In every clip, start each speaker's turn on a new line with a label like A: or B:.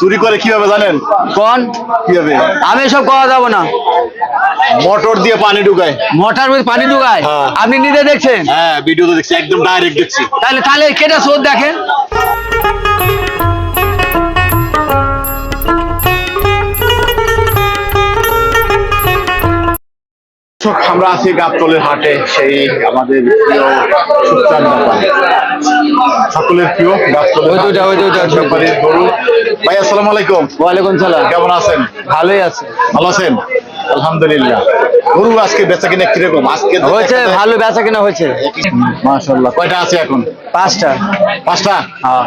A: চুরি করে কিভাবে জানেন?
B: কোন
A: কিভাবে?
B: আমি এসব করা যাবো না।
A: মোটর দিয়ে পানি ঢুকায়।
B: মোটর with পানি ঢুকায়?
A: হ্যাঁ।
B: আপনি নিজে দেখছেন?
A: হ্যাঁ, ভিডিওতে দেখছি, একদম ডাইরেক্ট দেখছি।
B: তাহলে তাহলে কেটা চোর দেখেন।
A: আমরা আছি গাবতলের হাটে, সেই আমাদের প্রিয় সুলতান ব্যাপারী, সকলের প্রিয় গাবতলের ব্যাপারীর গরু। ভাই আসসালামু আলাইকুম।
B: ওয়ালাইকুম সালাম।
A: কেমন আছেন?
B: ভালোই আছে।
A: ভালো আছেন? আলহামদুলিল্লাহ। গরু আজকে বেচা কিনা কিরকম? আজকে
B: হয়েছে, ভালো বেচা কিনা হয়েছে।
A: মাশাআল্লাহ। কয়টা আছে এখন?
B: 5টা।
A: 5টা?
B: হ্যাঁ।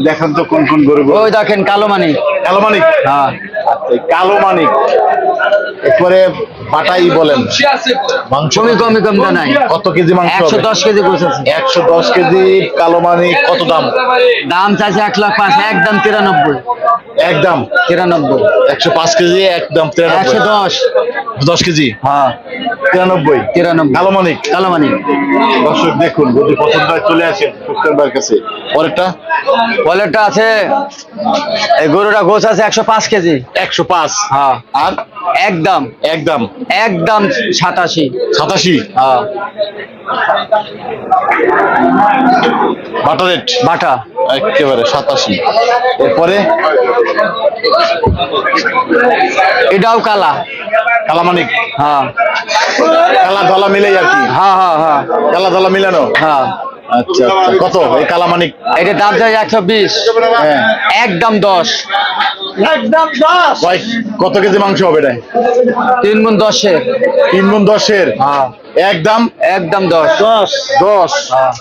A: দেখেন তো কোন কোন গরু।
B: ওই দেখেন কালো মানিক।
A: কালো মানিক?
B: হ্যাঁ।
A: আচ্ছা, কালো মানিক এরপরে বাটাই বলেন, মাংস
B: কম নাই।
A: কত কেজি মাংস?
B: 110 কেজি বসেছে।
A: 110 কেজি কালো মানিক। কত দাম?
B: দাম চাইছে 1,05,000, একদম 93।
A: একদম
B: 93।
A: 105 কেজি, একদম 93।
B: 110।
A: 10 কেজি?
B: হ্যাঁ।
A: 93।
B: 93
A: কালো মানিক।
B: কালো মানিক।
A: দর্শক দেখুন, যদি পছন্দ হয় চলে আসেন সুলতান ভাইয়ের কাছে। পরেরটা
B: ওয়ালেটটা আছে, এই গরুটা গোছ আছে 105 কেজি।
A: 105।
B: হ্যাঁ।
A: আর
B: একদম
A: একদম
B: 87।
A: 87।
B: হ্যাঁ।
A: বাটা রেট?
B: বাটা
A: একেবারে 87। এরপরে
B: এটাও কালা।
A: কালা মানিক?
B: হ্যাঁ।
A: কালা ধলা মিলে আর কি?
B: হ্যাঁ হ্যাঁ হ্যাঁ।
A: কালা ধলা মিলানো?
B: হ্যাঁ।
A: আচ্ছা আচ্ছা। কত এই কালা মানিক?
B: এটা দাম চাই 120।
A: হ্যাঁ।
B: একদম 10। একদম 10।
A: ভাই কত কেজি মাংস হবে এটা?
B: 3 গুণ 10-এর।
A: 3 গুণ 10-এর?
B: হ্যাঁ।
A: একদম
B: 10।
A: 10।
B: হ্যাঁ।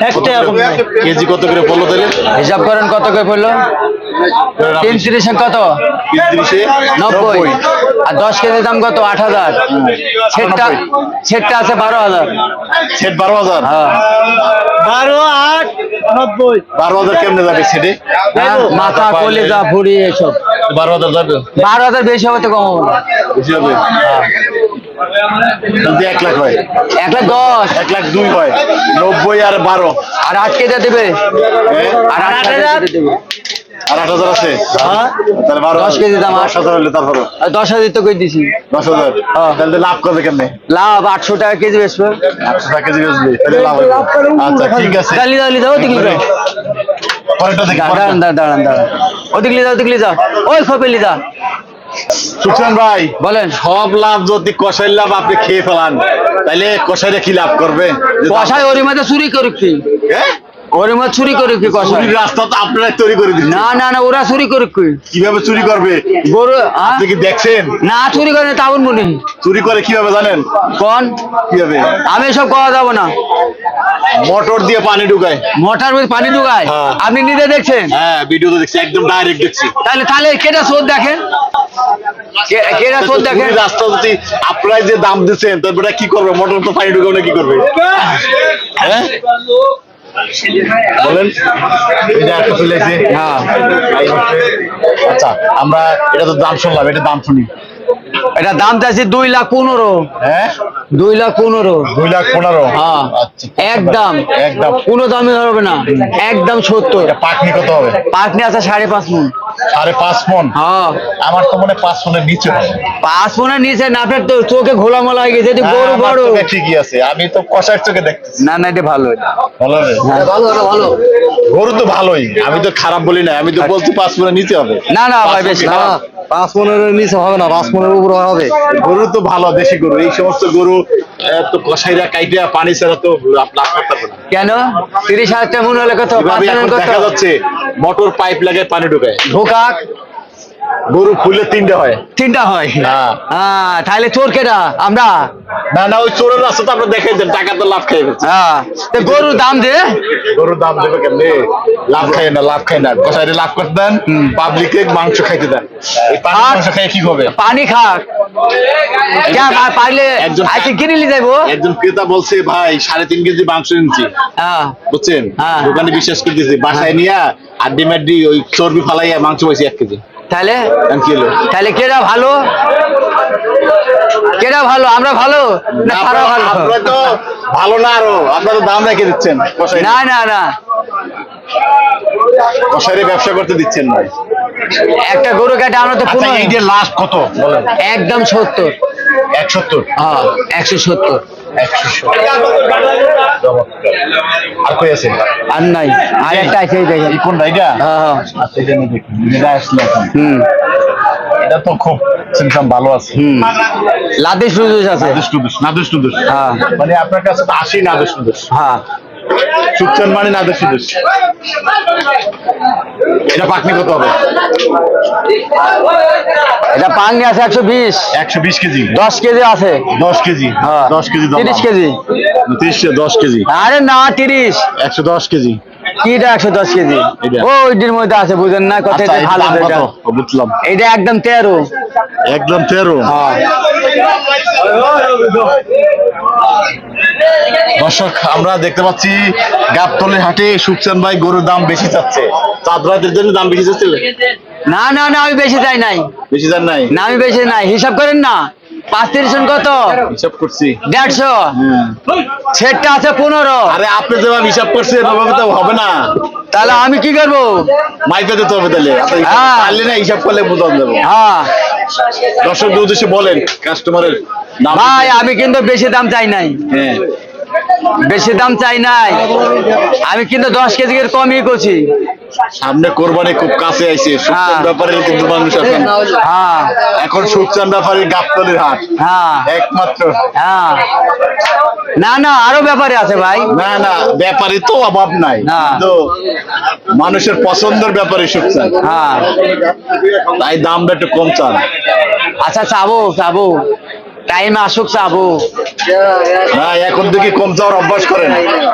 A: 10 দেখুন। কেজি কত করে পড়লো তাহলে?
B: হিসাব করেন কত করে পড়লো? 33 কত?
A: 33-এ
B: 90। আর 10 কেজির দাম কত? 8,000। সেটটা আছে 12,000।
A: সেট 12,000?
B: হ্যাঁ।
C: 12, 8, 90।
A: 12,000 কেমনে যাবে সেটে?
B: মাথা কলিজা ভুড়ি এসব
A: 12,000 যাবে?
B: 12,000 বেশি হবে তো কম হবে না।
A: বেশি হবে? যদি 1 লাখ হয়?
B: 1,10,000।
A: 1,02,000 হয়। 90 আর 12
B: আর 8 কেজি দেবে। আর 8,000 দেবে।
A: আর 8,000 আছে?
B: হ্যাঁ।
A: তাহলে
B: 10 কেজি দাম
A: 10,000 হলে তারপরে
B: আর 10,000 তো কই দিছি।
A: 10,000?
B: হ্যাঁ।
A: তাহলে লাভ করবে কেমনে?
B: লাভ 800 টাকা কেজি বেচবে।
A: 800 টাকা কেজি বেচবে, তাহলে লাভ হবে। আচ্ছা ঠিক আছে।
B: গালি দাও দিগলি দাও।
A: পরেরটা দেখি।
B: দাঁড়ান। ওদিকলি যাও। ওই খোপেলি যা।
A: সুলতান ভাই
B: বলেন।
A: সব লাভ যদি কষাই লাভ আপনি খেয়ে ফেলান, তাহলে কষাইরা কি লাভ করবে?
B: কষাই ওর মধ্যে চুরি করুক কি?
A: হ্যাঁ?
B: ওর মধ্যে চুরি করুক কি কষাই?
A: চুরির রাস্তা তো আপনারা তৈরি করে দিচ্ছেন।
B: না ওরা চুরি করুক কি?
A: কিভাবে চুরি করবে?
B: গরু
A: আপনি কি দেখছেন?
B: না চুরি করে তাউন মনে।
A: চুরি করে কিভাবে জানেন?
B: কোন
A: কিভাবে?
B: আমি এসব করা যাবো না।
A: মোটর দিয়ে পানি ঢুকায়।
B: মোটর with পানি ঢুকায়?
A: হ্যাঁ।
B: আপনি নিজে দেখছেন?
A: হ্যাঁ, ভিডিওতে দেখছি, একদম ডাইরেক্ট দেখছি।
B: তাহলে কেটা চোর দেখেন। কেটা চোর দেখেন।
A: চুরির রাস্তা যদি আপনারা যে দাম দিচ্ছেন, তারপরে কি করবে? মোটর তো পানি ঢুকাবে না, কি করবে? হ্যাঁ বলেন। এটা একটা চলে আসে।
B: হ্যাঁ।
A: আচ্ছা, আমরা এটা তো দাম শুনলাম, এটা দাম শুনি।
B: এটা দাম চাইছি 2,15,000।
A: হ্যাঁ,
B: 2,15,000।
A: 2,15,000?
B: হ্যাঁ।
A: আচ্ছা,
B: একদম কোনো দামই হবে না, একদম 70।
A: এটা পাকনি কত হবে?
B: পাকনি আছে 5.5 মণ।
A: 5.5 মণ?
B: হ্যাঁ।
A: আমার তো মনে 5 মণের নিচে হবে।
B: 5 মণের নিচে না, আপনার তো চোখে ঘোলামোলা হয়ে গেছে। গরু বড়
A: ঠিকই আছে, আমি তো কষার চোখে দেখতেছি।
B: না এটা ভালো।
A: ভালো হবে?
B: ভালো।
A: গরু তো ভালোই, আমি তো খারাপ বলি না, আমি তো বলছি 5 মণের নিচে হবে।
B: না ভাই বেশি না,
C: 5 মনের নিচে হবে না, 5 মনের উপরে হবে।
A: গরু তো ভালো, দেশি গরু। এই সমস্ত গরু তো কষাইরা কাইটা পানি ছাড়া তো লাভ করতে পারবে না।
B: কেন? 30,000 টাকা মন হলে কত?
A: দেখা যাচ্ছে মোটর পাইপ লাগে পানি ঢুকায়।
B: ঢোকাক
A: গরু ফুলে 3টা হয়।
B: 3টা হয়?
A: হ্যাঁ।
B: তাহলে চোর কেটা? আমরা?
A: না ওই চোরের রাস্তা তো আপনার দেখাই দেন, টাকা তো লাভ খেয়ে গেছে।
B: হ্যাঁ। গরুর দাম দে।
A: গরুর দাম দেবে কেমনে? লাভ খাই না কষাইরে লাভ করতে দেন, পাবলিকে মাংস খাইতে দেন। এই পানি মাংস খাই কি হবে?
B: পানি খাক পাইলে আজকে কিনে যাইবো।
A: একজন ক্রেতা বলছে, ভাই 3.5 কেজি মাংস নিচ্ছি, বুঝছেন? দোকানে বিশ্বাস করতেছি, বাসায় নিয়ে আড্ডি মাড্ডি ওই চর্বি ফালাইয়া মাংস পাইছি 1 কেজি।
B: তাহলে কেডা ভালো? আমরা ভালো না খারাপ? ভালো?
A: আপনারা তো ভালো না, আরো আপনারা তো দাম রেখে দিচ্ছেন।
B: না
A: কষাইরে ব্যবসা করতে দিচ্ছেন ভাই।
B: একটা গরু কাটে আমরা তো
A: আচ্ছা, এই যে লাস্ট কত বলেন?
B: একদম 70।
A: 170।
B: হ্যাঁ 170।
A: 170। আর কই আছে?
B: আর নাই, আর একটা আছে এই দেখেন।
A: এই কোনটা এটা?
B: হ্যাঁ
A: আচ্ছা, এটা নিয়ে দেখুন, এটা আসলে এখন।
B: হুম
A: এটা তো খুব সিমসাম ভালো আছে।
B: লাদেশ রুজুস আছে।
A: নাদুস টুদুস।
B: হ্যাঁ।
A: মানে আপনার কাছে তো 80 নাদুস টুদুস।
B: হ্যাঁ
A: সুকচান মানে নাদুস টুদুস। এটা পাকনি কত হবে?
B: এটা পাঙ্গি আছে 120।
A: 120 কেজি।
B: 10 কেজি আছে।
A: 10 কেজি।
B: হ্যাঁ
A: 10 কেজি।
B: 30 কেজি।
A: 10 কেজি।
B: আরে না 30।
A: 110 কেজি।
B: কিটা 110 কেজি?
A: এটা।
B: ওইটির মধ্যে আছে, বুঝেন না কত?
A: আচ্ছা,
B: এটা
A: এটা
B: ভালো
A: দাম
B: এটা।
A: কত? বুঝলাম।
B: এটা একদম 13।
A: একদম 13।
B: হ্যাঁ
A: দর্শক, আমরা দেখতে পাচ্ছি গাবতলী হাটে সুকচান ভাই গরুর দাম বেশি চাচ্ছে। চাঁদরাতের জন্য দাম বেশি চাচ্ছে?
B: না না না, আমি বেশি চাই নাই।
A: বেশি জান নাই?
B: না আমি বেশি নাই, হিসাব করেন না। 35 কত?
A: হিসাব করছি।
B: 150। সেটটা আছে 15।
A: আরে আপনি যেভাবে হিসাব করছেন ওভাবে তো হবে না,
B: তাহলে আমি কি করবো?
A: মাইপে দিতে হবে তাহলে। আপনি
B: হ্যাঁ।
A: পারলে না হিসাব করলে বুঝান দেবো।
B: হ্যাঁ
A: দর্শকদের উদ্দেশ্যে বলেন কাস্টমারের দাম।
B: ভাই, আমি কিন্তু বেশি দাম চাই নাই।
A: হ্যাঁ,
B: বেশি দাম চাই নাই, আমি কিন্তু 10 কেজি কমই করছি।
A: সামনে কোরবানি খুব কাছে আইছে। সুকচান
B: হ্যাঁ।
A: ব্যাপারে কিন্তু মানুষ এখন
B: হ্যাঁ
A: এখন সুকচান ব্যাপারে গাবতলীর হাট
B: হ্যাঁ
A: একমাত্র।
B: হ্যাঁ। না না, আরো ব্যাপারে আছে ভাই।
A: না না, ব্যাপারে তো অভাব নাই,
B: না।
A: কিন্তু মানুষের পছন্দের ব্যাপারে সুকচান,
B: হ্যাঁ
A: তাই দামটা একটু কম চান।
B: আচ্ছা, চাবো টাইম আসুক, চাবো।
A: না, এখন থেকে কম চাওয়ার অভ্যাস করেন।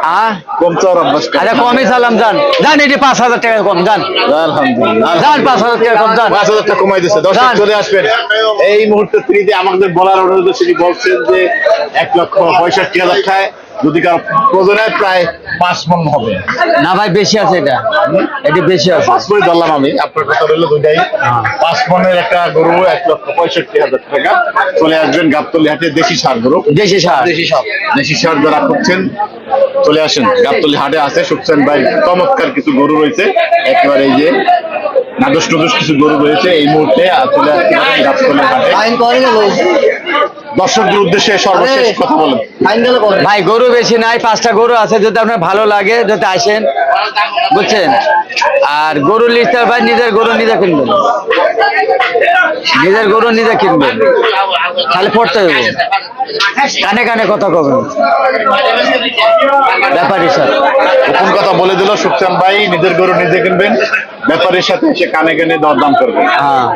B: হ্যাঁ
A: কম চাওয়ার অভ্যাস করেন।
B: আচ্ছা, কমই চালাম, যান এটি 5000 টাকা কম, যান
A: আলহামদুলিল্লাহ।
B: যান 5000 টাকা কম, যান।
A: 5000 টাকা কমাই দিচ্ছে। দর্শক
B: যান।
A: চলে আসবেন এই মুহূর্তে ফ্রিতে। আমাদের বলার অনুরোধ, তিনি বলছেন যে 1,65,000 টাকায় যদি কারো প্রয়োজন হয় প্রায় 5 মণ হবে।
B: না ভাই, বেশি আছে, এটি বেশি আছে।
A: 5 মণ ধরলাম আমি, আপনার কথা রইলো দুইটাই। 5 মণের একটা গরু 1,65,000 টাকা। চলে আসবেন গাবতলী হাটে, দেশি ষাঁড় গরু।
B: দেশি সার।
A: দেশি ষাঁড় যারা খুঁজছেন চলে আসেন, গাবতলী হাটে আছে সুকচান ভাই চমৎকার কিছু গরু রয়েছে। একেবারে এই যে নাদুস টুদুস কিছু গরু রয়েছে এই মুহূর্তে। চলে আসতে পারেন গাবতলী হাটে। দর্শকদের উদ্দেশ্যে সর্বশেষ কথা বলেন।
B: ভাই, গরু বেশি নাই, 5টা গরু আছে, যদি আপনার ভালো লাগে যদি আসেন, বুঝছেন। আর গরু লিস্টার ভাই, নিজের গরু নিজে কিনবেন, নিজের গরু নিজে কিনবেন, খালি পড়তে হবে, কানে কানে কথা কবেন ব্যাপারীর সাথে।
A: কোন কথা বলে দিল সুকচান ভাই, নিজের গরু নিজে কিনবেন, ব্যাপারীর সাথে এসে কানে কানে দরদাম করবেন।
B: হ্যাঁ